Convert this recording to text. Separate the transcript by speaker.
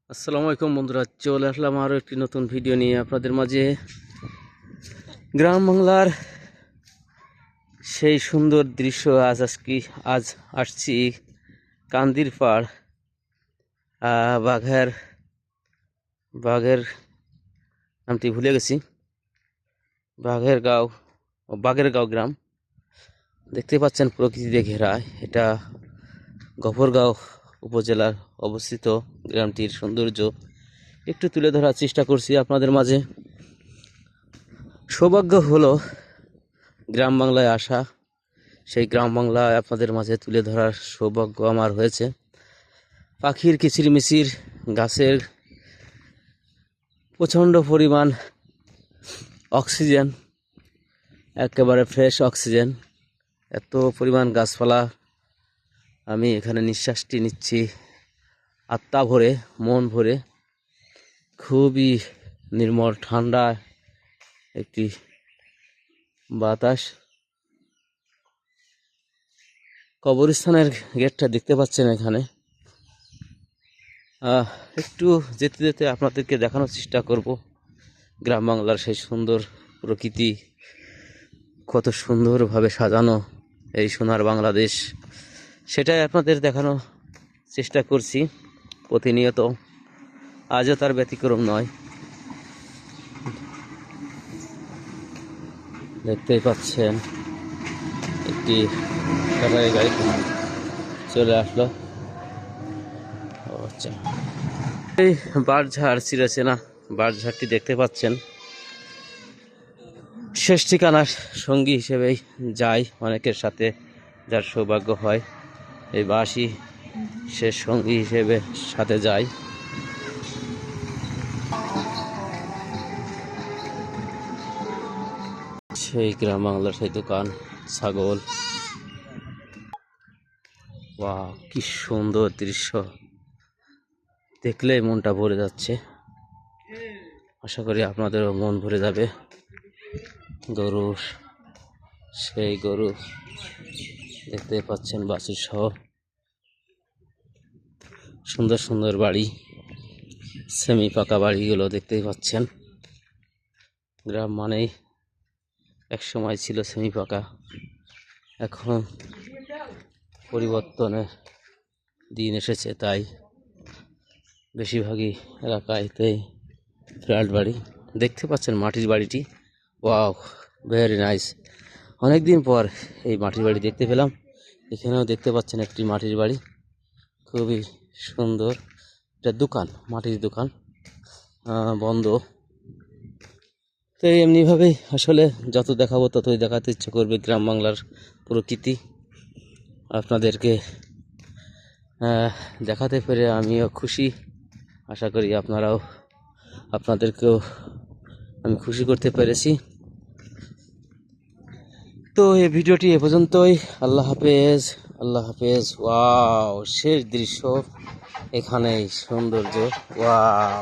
Speaker 1: আসসালামু আলাইকুম বন্ধুরা, চলে আসলাম আরও একটি নতুন ভিডিও নিয়ে আপনাদের মাঝে। গ্রাম বাংলার সেই সুন্দর দৃশ্য আজ আসছি কান্দির পাড়। বাঘের বাঘের নামটি ভুলে গেছি। বাঘের গাঁও গ্রাম দেখতে পাচ্ছেন, প্রকৃতিতে ঘেরা। এটা গফরগাঁও উপজেলার অবস্থিত। গ্রামটির সৌন্দর্য একটু তুলে ধরার চেষ্টা করছি আপনাদের মাঝে। সৌভাগ্য হলো গ্রাম বাংলায় আসা, সেই গ্রাম বাংলায় আপনাদের মাঝে তুলে ধরার সৌভাগ্য আমার হয়েছে। পাখির কিচিরমিচির, গাছের প্রচণ্ড পরিমাণ অক্সিজেন, একেবারে ফ্রেশ অক্সিজেন। এত পরিমাণ গাছপালা, আমি এখানে নিঃশ্বাসটি নিচ্ছি আত্মা ভরে, মন ভরে। খুবই নির্মল ঠান্ডা একটি বাতাস। কবরস্থানের গেটটা দেখতে পাচ্ছেন এখানে। একটু যেতে যেতে আপনাদেরকে দেখানোর চেষ্টা করব গ্রাম বাংলার সেই সুন্দর প্রকৃতি, কত সুন্দরভাবে সাজানো এই সোনার বাংলাদেশ, সেটাই আপনাদের দেখানোর চেষ্টা করছি প্রতিনিয়ত। আজও তার ব্যতিক্রম নয়। দেখতেই পাচ্ছেন একটি সরকারি গাড়ি চলে আসলো। আচ্ছা, এই বাঁশঝাড় ছিঁড়েছে না, বাঁশঝাড়টি দেখতে পাচ্ছেন। শেষ ঠিকানার সঙ্গী হিসেবেই যাই অনেকের সাথে, যার সৌভাগ্য হয় এই বাঁশই শেষ সঙ্গী হিসেবে সাথে যায়। সেই গ্রাম বাংলার সেই দোকান, ছাগল। বাহ, কি সুন্দর দৃশ্য, দেখলেই মনটা ভরে যাচ্ছে। আশা করি আপনাদেরও মন ভরে যাবে। সেই গরু দেখতে পাচ্ছেন, বাছুর সহ সুন্দর সুন্দর বাড়ি, সেমি পাকা বাড়িগুলো দেখতেই পাচ্ছেন। গ্রাম মানেই এক সময় ছিল সেমি পাকা, এখন পরিবর্তনের দিন এসেছে, তাই বেশিরভাগই এলাকাতেই ফ্ল্যাট বাড়ি দেখতে পাচ্ছেন। মাটির বাড়িটি, ওয়াও, ভেরি নাইস। অনেকদিন পর এই মাটির বাড়ি দেখতে পেলাম। এখানেও দেখতে পাচ্ছেন একটি মাটির বাড়ি, খুবই সুন্দর। এটা দোকান, মাটির দোকান, বন্ধ। তো এমনিভাবেই আসলে যত দেখাবো ততই দেখাতে ইচ্ছে করবে গ্রাম বাংলার প্রকৃতি আপনাদেরকে দেখাতে পেরে আমিও খুশি। আশা করি আপনাদেরকেও আমি খুশি করতে পেরেছি। তো এই ভিডিওটি এ পর্যন্তই। আল্লাহ হাফেজ, আল্লাহ হাফেজ। ওয়াও, শেষ দৃশ্য এখানেই, সৌন্দর্য। ওয়াও।